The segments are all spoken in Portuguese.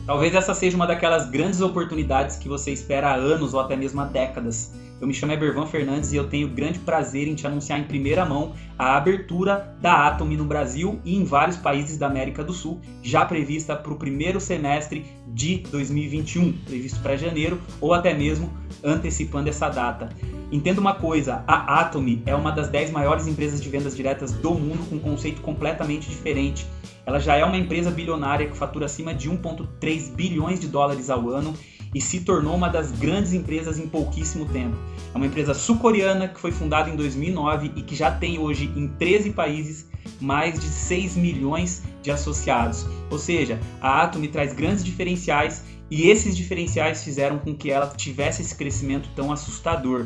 Talvez essa seja uma daquelas grandes oportunidades que você espera há anos ou até mesmo há décadas. Eu me chamo Ebervan Fernandes e eu tenho grande prazer em te anunciar em primeira mão a abertura da Atomy no Brasil e em vários países da América do Sul, já prevista para o primeiro semestre de 2021, previsto para janeiro ou até mesmo antecipando essa data. Entenda uma coisa, a Atomy é uma das 10 maiores empresas de vendas diretas do mundo com um conceito completamente diferente. Ela já é uma empresa bilionária que fatura acima de 1,3 bilhões de dólares ao ano e se tornou uma das grandes empresas em pouquíssimo tempo. É uma empresa sul-coreana que foi fundada em 2009 e que já tem hoje em 13 países mais de 6 milhões de associados. Ou seja, a Atomy traz grandes diferenciais e esses diferenciais fizeram com que ela tivesse esse crescimento tão assustador.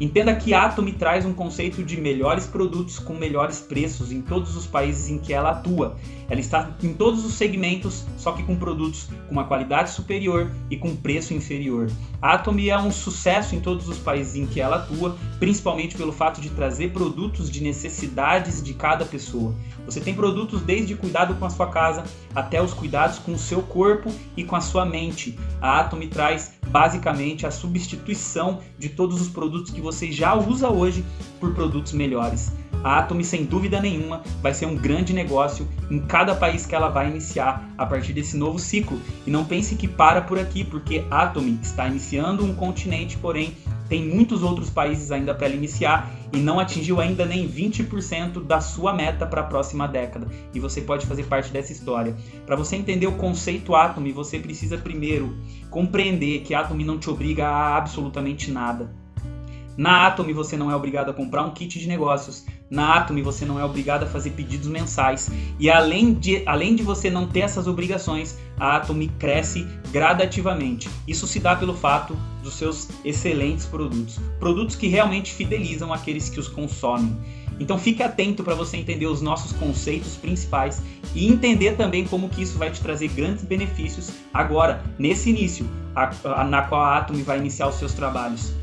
Entenda que a Atomy traz um conceito de melhores produtos com melhores preços em todos os países em que ela atua. Ela está em todos os segmentos, só que com produtos com uma qualidade superior e com preço inferior. A Atomy é um sucesso em todos os países em que ela atua, principalmente pelo fato de trazer produtos de necessidades de cada pessoa. Você tem produtos desde cuidado com a sua casa até os cuidados com o seu corpo e com a sua mente. A Atomy traz basicamente a substituição de todos os produtos que você já usa hoje por produtos melhores. A Atomy, sem dúvida nenhuma, vai ser um grande negócio em cada país que ela vai iniciar a partir desse novo ciclo. E não pense que para por aqui, porque a Atomy está iniciando um continente, porém tem muitos outros países ainda para ela iniciar e não atingiu ainda nem 20% da sua meta para a próxima década. E você pode fazer parte dessa história. Para você entender o conceito Atomy, você precisa primeiro compreender que a Atomy não te obriga a absolutamente nada. Na Atomy você não é obrigado a comprar um kit de negócios. Na Atomy você não é obrigado a fazer pedidos mensais. E além de você não ter essas obrigações, a Atomy cresce gradativamente. Isso se dá pelo fato dos seus excelentes produtos. Produtos que realmente fidelizam aqueles que os consomem. Então fique atento para você entender os nossos conceitos principais e entender também como que isso vai te trazer grandes benefícios agora, nesse início, na qual a Atomy vai iniciar os seus trabalhos.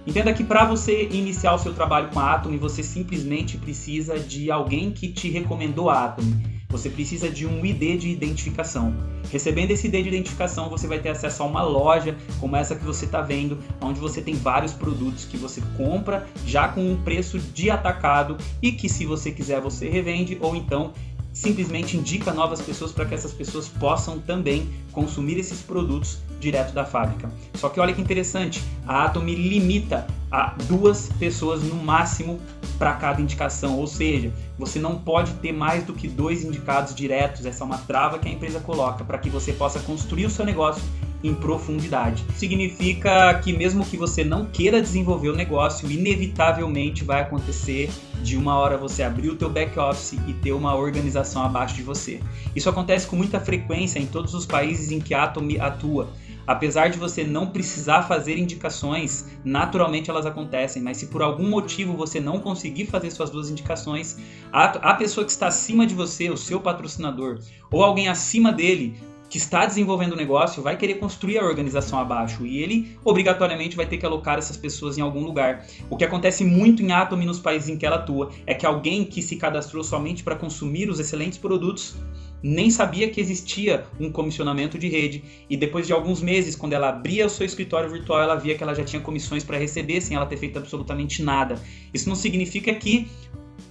Entenda que para você iniciar o seu trabalho com a Atomy, você simplesmente precisa de alguém que te recomendou a Atomy. Você precisa de um ID de identificação. Recebendo esse ID de identificação, você vai ter acesso a uma loja como essa que você está vendo, onde você tem vários produtos que você compra já com um preço de atacado e que, se você quiser, você revende ou então simplesmente indica novas pessoas para que essas pessoas possam também consumir esses produtos direto da fábrica. Só que olha que interessante, a Atomy limita a 2 pessoas no máximo para cada indicação, ou seja, você não pode ter mais do que 2 indicados diretos. Essa é uma trava que a empresa coloca para que você possa construir o seu negócio em profundidade. Significa que mesmo que você não queira desenvolver o negócio, inevitavelmente vai acontecer de uma hora você abrir o teu back office e ter uma organização abaixo de você. Isso acontece com muita frequência em todos os países em que a Atomy atua. Apesar de você não precisar fazer indicações, naturalmente elas acontecem, mas se por algum motivo você não conseguir fazer suas 2 indicações, a pessoa que está acima de você, o seu patrocinador, ou alguém acima dele, que está desenvolvendo o negócio, vai querer construir a organização abaixo e ele obrigatoriamente vai ter que alocar essas pessoas em algum lugar. O que acontece muito em Atomy nos países em que ela atua é que alguém que se cadastrou somente para consumir os excelentes produtos nem sabia que existia um comissionamento de rede e depois de alguns meses, quando ela abria o seu escritório virtual, ela via que ela já tinha comissões para receber sem ela ter feito absolutamente nada. Isso não significa que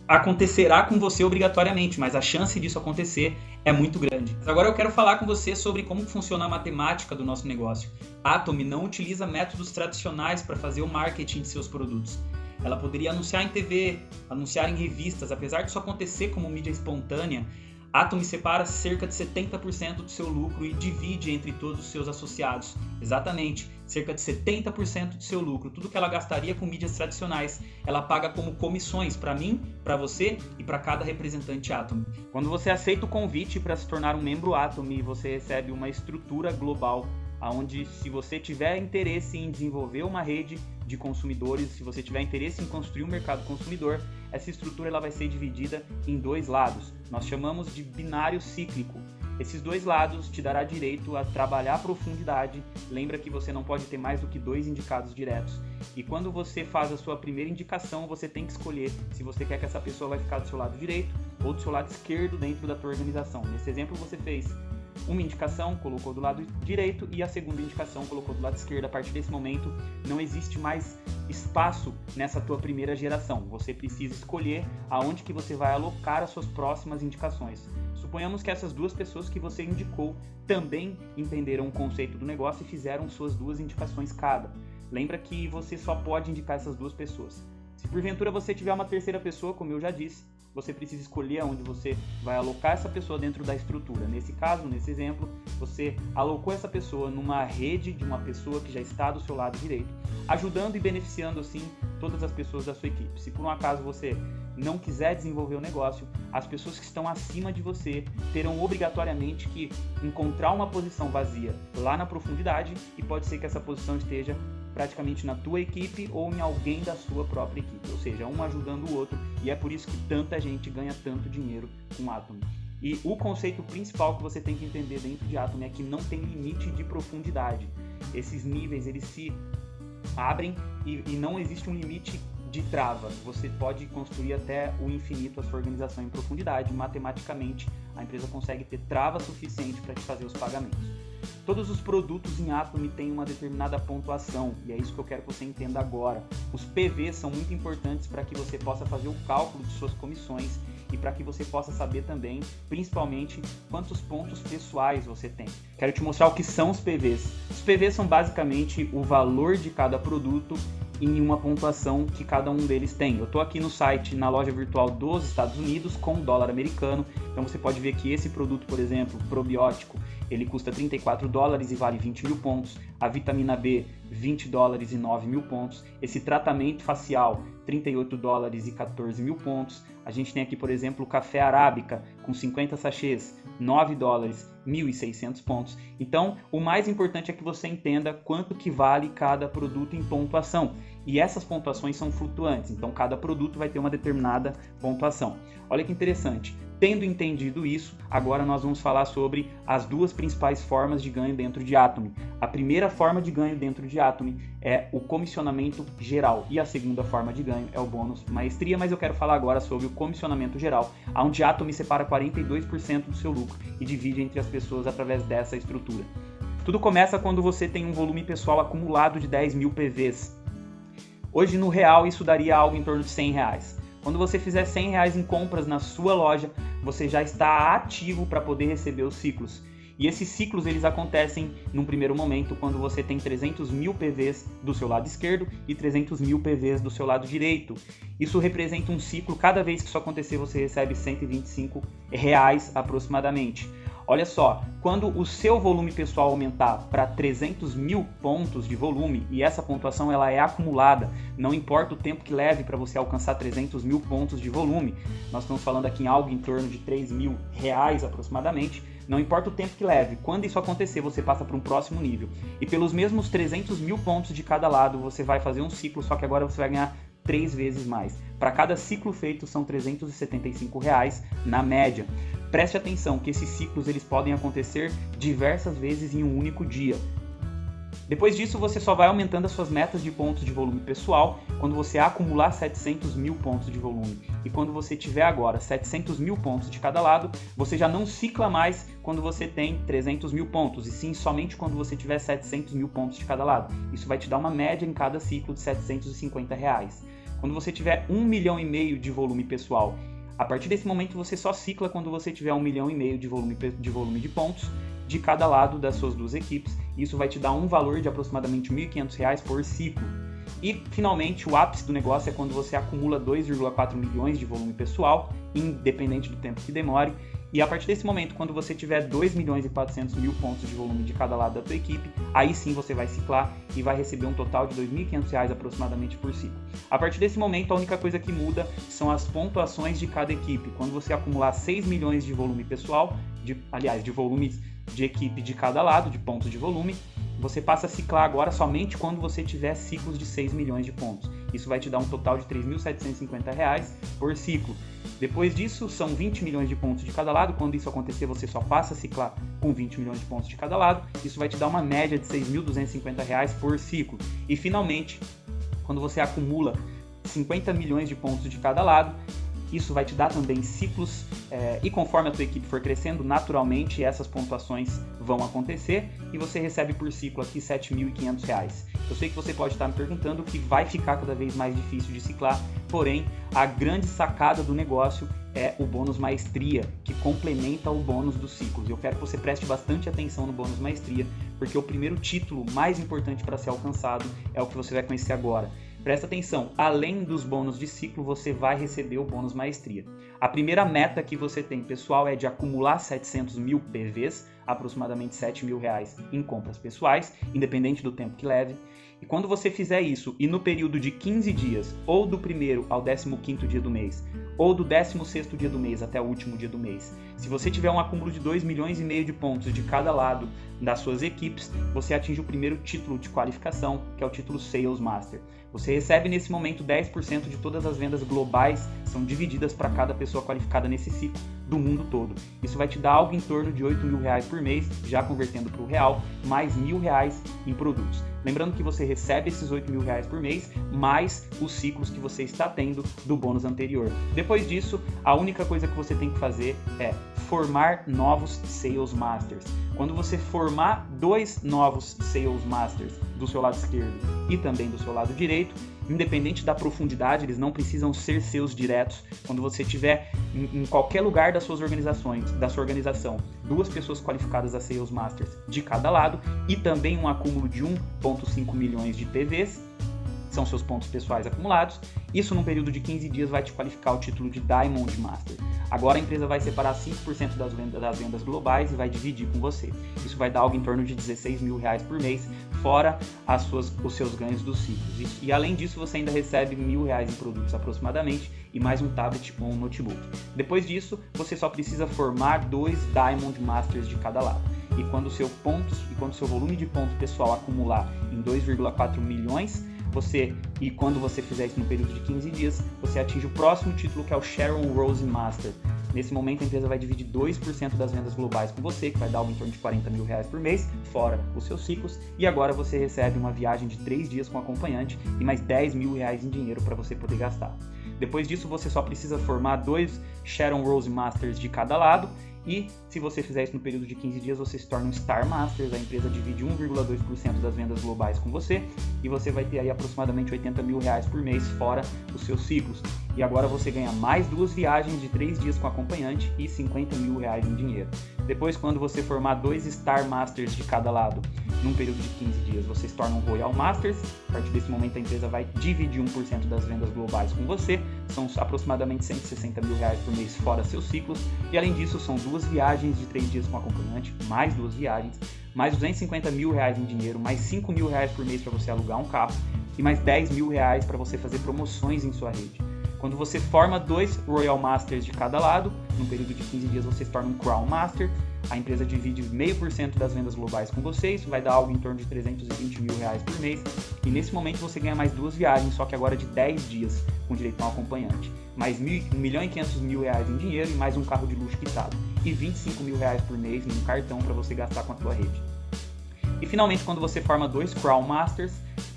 acontecerá com você obrigatoriamente, mas a chance disso acontecer é muito grande. Agora eu quero falar com você sobre como funciona a matemática do nosso negócio. A Atomy não utiliza métodos tradicionais para fazer o marketing de seus produtos. Ela poderia anunciar em TV, anunciar em revistas, apesar disso acontecer como mídia espontânea. A Atomy separa cerca de 70% do seu lucro e divide entre todos os seus associados. Exatamente, cerca de 70% do seu lucro. Tudo que ela gastaria com mídias tradicionais, ela paga como comissões para mim, para você e para cada representante Atomy. Quando você aceita o convite para se tornar um membro Atomy, você recebe uma estrutura global, onde, se você tiver interesse em desenvolver uma rede de consumidores, se você tiver interesse em construir um mercado consumidor, essa estrutura ela vai ser dividida em 2 lados. Nós chamamos de binário cíclico. Esses 2 lados te dará direito a trabalhar a profundidade. Lembra que você não pode ter mais do que 2 indicados diretos. E quando você faz a sua primeira indicação, você tem que escolher se você quer que essa pessoa vai ficar do seu lado direito ou do seu lado esquerdo dentro da tua organização. Nesse exemplo você fez uma indicação, colocou do lado direito, e a segunda indicação colocou do lado esquerdo. A partir desse momento, não existe mais espaço nessa tua primeira geração. Você precisa escolher aonde que você vai alocar as suas próximas indicações. Suponhamos que essas duas pessoas que você indicou também entenderam o conceito do negócio e fizeram suas duas indicações cada. Lembra que você só pode indicar essas duas pessoas. Se porventura você tiver uma terceira pessoa, como eu já disse, você precisa escolher onde você vai alocar essa pessoa dentro da estrutura. Nesse caso, nesse exemplo, você alocou essa pessoa numa rede de uma pessoa que já está do seu lado direito, ajudando e beneficiando assim todas as pessoas da sua equipe. Se por um acaso você não quiser desenvolver o negócio, as pessoas que estão acima de você terão obrigatoriamente que encontrar uma posição vazia lá na profundidade, e pode ser que essa posição esteja praticamente na tua equipe ou em alguém da sua própria equipe, ou seja, um ajudando o outro, e é por isso que tanta gente ganha tanto dinheiro com Atomy. E o conceito principal que você tem que entender dentro de Atomy é que não tem limite de profundidade. Esses níveis, eles se abrem e não existe um limite de trava. Você pode construir até o infinito a sua organização em profundidade. Matematicamente, a empresa consegue ter trava suficiente para te fazer os pagamentos. Todos os produtos em Atomy têm uma determinada pontuação, e é isso que eu quero que você entenda agora. Os PVs são muito importantes para que você possa fazer o cálculo de suas comissões e para que você possa saber também, principalmente, quantos pontos pessoais você tem. Quero te mostrar o que são os PVs. Os PVs são basicamente o valor de cada produto em uma pontuação que cada um deles tem. Eu estou aqui no site, na loja virtual dos Estados Unidos, com dólar americano. Então você pode ver que esse produto, por exemplo, probiótico, ele custa $34 e vale 20 mil pontos. A vitamina B, $20 e 9 mil pontos. Esse tratamento facial, $38 e 14 mil pontos. A gente tem aqui, por exemplo, o café arábica, com 50 sachês, $9, 1.600 pontos. Então, o mais importante é que você entenda quanto que vale cada produto em pontuação. E essas pontuações são flutuantes, então cada produto vai ter uma determinada pontuação. Olha que interessante. Tendo entendido isso, agora nós vamos falar sobre as duas principais formas de ganho dentro de Atomy. A primeira forma de ganho dentro de Atomy é o comissionamento geral, e a segunda forma de ganho é o bônus maestria, mas eu quero falar agora sobre o comissionamento geral, onde Atomy separa 42% do seu lucro e divide entre as pessoas através dessa estrutura. Tudo começa quando você tem um volume pessoal acumulado de 10 mil PVs. Hoje, no real, isso daria algo em torno de R$100. Quando você fizer R$100 em compras na sua loja, você já está ativo para poder receber os ciclos. E esses ciclos, eles acontecem num primeiro momento quando você tem 300 mil PVs do seu lado esquerdo e 300 mil PVs do seu lado direito. Isso representa um ciclo, cada vez que isso acontecer você recebe R$125 aproximadamente. Olha só, quando o seu volume pessoal aumentar para 300 mil pontos de volume, e essa pontuação ela é acumulada, não importa o tempo que leve para você alcançar 300 mil pontos de volume, nós estamos falando aqui em algo em torno de R$3.000 aproximadamente, não importa o tempo que leve, quando isso acontecer você passa para um próximo nível. E pelos mesmos 300 mil pontos de cada lado você vai fazer um ciclo, só que agora você vai ganhar 3 vezes mais. Para cada ciclo feito são R$375 na média. Preste atenção que esses ciclos eles podem acontecer diversas vezes em um único dia. Depois disso, você só vai aumentando as suas metas de pontos de volume pessoal quando você acumular 700 mil pontos de volume. E quando você tiver agora 700 mil pontos de cada lado, você já não cicla mais quando você tem 300 mil pontos, e sim somente quando você tiver 700 mil pontos de cada lado. Isso vai te dar uma média em cada ciclo de R$750. Quando você tiver 1,5 milhão de volume pessoal, a partir desse momento você só cicla quando você tiver 1,5 milhão de volume de pontos de cada lado das suas duas equipes. Isso vai te dar um valor de aproximadamente R$1.500 por ciclo. E, finalmente, o ápice do negócio é quando você acumula 2,4 milhões de volume pessoal, independente do tempo que demore. E a partir desse momento, quando você tiver 2.400.000 pontos de volume de cada lado da tua equipe, aí sim você vai ciclar e vai receber um total de R$2.500 aproximadamente por ciclo. A partir desse momento, a única coisa que muda são as pontuações de cada equipe. Quando você acumular 6 milhões de volume pessoal, de volumes de equipe de cada lado, de pontos de volume, você passa a ciclar agora somente quando você tiver ciclos de 6 milhões de pontos. Isso vai te dar um total de R$3.750 por ciclo. Depois disso, são 20 milhões de pontos de cada lado. Quando isso acontecer, você só passa a ciclar com 20 milhões de pontos de cada lado. Isso vai te dar uma média de R$6.250 por ciclo. E, finalmente, quando você acumula 50 milhões de pontos de cada lado, Isso vai te dar também ciclos e conforme a tua equipe for crescendo, naturalmente essas pontuações vão acontecer e você recebe por ciclo aqui R$ 7.500. Eu sei que você pode estar me perguntando que vai ficar cada vez mais difícil de ciclar, porém a grande sacada do negócio é o bônus maestria, que complementa o bônus dos ciclos. Eu quero que você preste bastante atenção no bônus maestria, porque o primeiro título mais importante para ser alcançado é o que você vai conhecer agora. Presta atenção, além dos bônus de ciclo, você vai receber o bônus maestria. A primeira meta que você tem, pessoal, é de acumular 700 mil PVs, aproximadamente R$ 7.000 em compras pessoais, independente do tempo que leve. E quando você fizer isso, e no período de 15 dias, ou do 1º ao 15º dia do mês, ou do 16º dia do mês até o último dia do mês, se você tiver um acúmulo de 2,5 milhões de pontos de cada lado das suas equipes, você atinge o primeiro título de qualificação, que é o título Sales Master. Você recebe nesse momento 10% de todas as vendas globais, são divididas para cada pessoa qualificada nesse ciclo do mundo todo. Isso vai te dar algo em torno de R$ 8.000 por mês, já convertendo para o real, mais R$ 1.000 em produtos. Lembrando que você recebe esses R$ 8.000 por mês, mais os ciclos que você está tendo do bônus anterior. Depois disso, a única coisa que você tem que fazer é formar novos Sales Masters. Quando você formar 2 novos Sales Masters do seu lado esquerdo e também do seu lado direito, independente da profundidade, eles não precisam ser seus diretos. Quando você tiver em qualquer lugar das suas organizações, da sua organização, 2 pessoas qualificadas a Sales Masters de cada lado e também um acúmulo de 1,5 milhões de PVs, são seus pontos pessoais acumulados, isso num período de 15 dias vai te qualificar o título de Diamond Master. Agora a empresa vai separar 5% das vendas globais e vai dividir com você. Isso vai dar algo em torno de R$ 16.000 por mês, fora os seus ganhos dos ciclos. E além disso, você ainda recebe R$ 1.000 em produtos aproximadamente e mais um tablet ou um notebook. Depois disso, você só precisa formar 2 Diamond Masters de cada lado. E quando o seu volume de pontos pessoal acumular em 2,4 milhões, quando você fizer isso no período de 15 dias, você atinge o próximo título, que é o Sharon Rose Master. Nesse momento, a empresa vai dividir 2% das vendas globais com você, que vai dar algo em torno de R$ 40.000 por mês, fora os seus ciclos. E agora você recebe uma viagem de 3 dias com acompanhante e mais R$ 10.000 em dinheiro para você poder gastar. Depois disso, você só precisa formar 2 Sharon Rose Masters de cada lado. E se você fizer isso no período de 15 dias, você se torna um Star Masters, a empresa divide 1,2% das vendas globais com você e você vai ter aí aproximadamente R$ 80.000 por mês fora os seus ciclos. E agora você ganha mais 2 viagens de 3 dias com acompanhante e R$ 50.000 em dinheiro. Depois, quando você formar 2 Star Masters de cada lado num período de 15 dias, você se torna um Royal Masters. A partir desse momento, a empresa vai dividir 1% das vendas globais com você. São aproximadamente R$ 160.000 por mês fora seus ciclos. E além disso, são 2 viagens de 3 dias com acompanhante, mais 2 viagens, mais R$ 250.000 em dinheiro, mais R$ 5.000 por mês para você alugar um carro e mais R$ 10.000 para você fazer promoções em sua rede. Quando você forma 2 Royal Masters de cada lado, num período de 15 dias você se torna um Crown Master, a empresa divide 0,5% das vendas globais com você, isso vai dar algo em torno de R$ 320.000 por mês, e nesse momento você ganha mais 2 viagens, só que agora de 10 dias, com direito a um acompanhante, mais R$ 1.500.000 em dinheiro e mais um carro de luxo quitado, e R$ 25.000 por mês num cartão para você gastar com a tua rede. E finalmente, quando você forma 2 Crown Masters,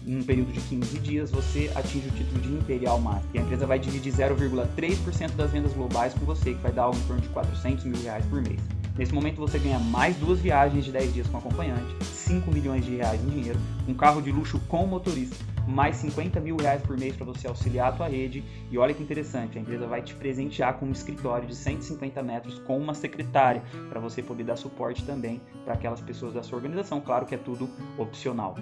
em um período de 15 dias, você atinge o título de Imperial Master. E a empresa vai dividir 0,3% das vendas globais com você, que vai dar algo em torno de R$ 400.000 por mês. Nesse momento você ganha mais 2 viagens de 10 dias com acompanhante, R$ 5 milhões em dinheiro, um carro de luxo com motorista, mais R$ 50.000 por mês para você auxiliar a tua rede. E olha que interessante, a empresa vai te presentear com um escritório de 150 metros com uma secretária, para você poder dar suporte também para aquelas pessoas da sua organização. Claro que é tudo opcional.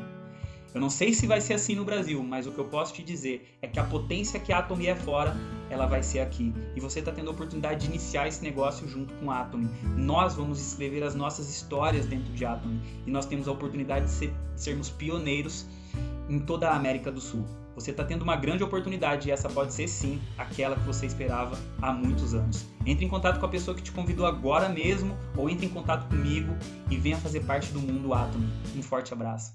Eu não sei se vai ser assim no Brasil, mas o que eu posso te dizer é que a potência que a Atomy é fora, ela vai ser aqui. E você está tendo a oportunidade de iniciar esse negócio junto com a Atomy. Nós vamos escrever as nossas histórias dentro de Atomy. E nós temos a oportunidade de sermos pioneiros em toda a América do Sul. Você está tendo uma grande oportunidade e essa pode ser sim aquela que você esperava há muitos anos. Entre em contato com a pessoa que te convidou agora mesmo ou entre em contato comigo e venha fazer parte do mundo Atomy. Um forte abraço.